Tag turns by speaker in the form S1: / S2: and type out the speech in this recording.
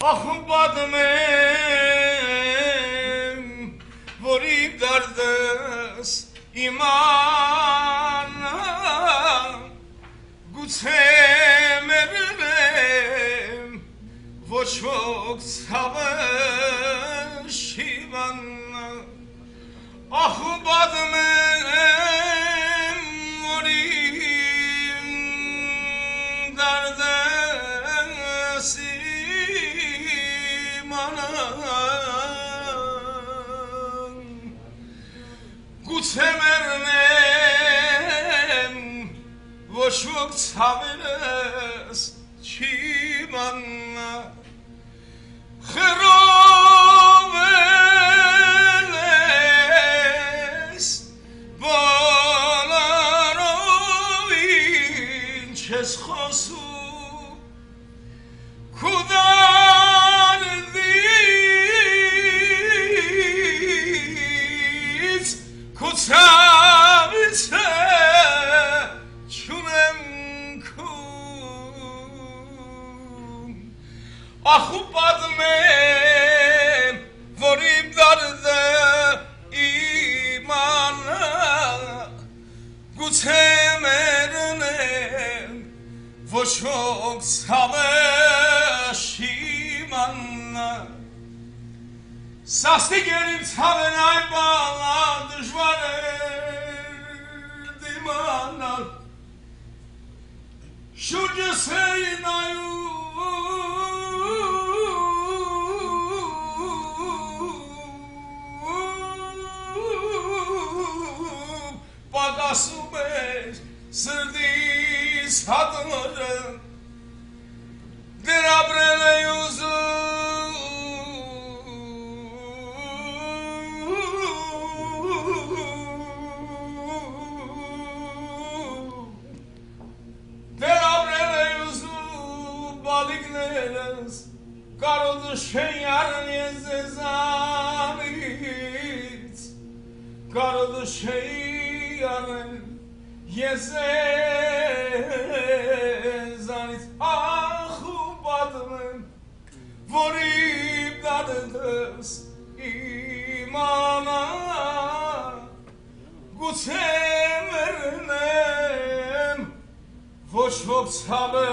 S1: Ախում պատմեմ, որ իմ դարդս իմանամ, գուցե մերնեմ, ոչ ոք ցավը շիվանամ, ախում պատմեմ, որ իմ դարդս Գուցե մեռնեմ, ոչ ոք ցավերս չիմանա, խռովել ես բոլորով ինչ ես խոսում, քո Ցավից չունեմ քուն, ախու պատմեմ, որ իմ դարդը իմանա, գուցե մեռնեմ, ոչ ոք ցավը շիմանա, Սաստիկ էր իմ ցավեն այն բանալ, դժվար էր դիմանալ, շուրջս էի նայում, պակասում էր սրտիս հատորը, դեր ապրել էի ուզում, Կարոտ շեյարն ես ձեզանից, կարոտ շեյարն ես ձեզանից, ախու պատմեմ, որ իմ դարդս իմանա, գուցե մեռնեմ, ոչ ոք ցավը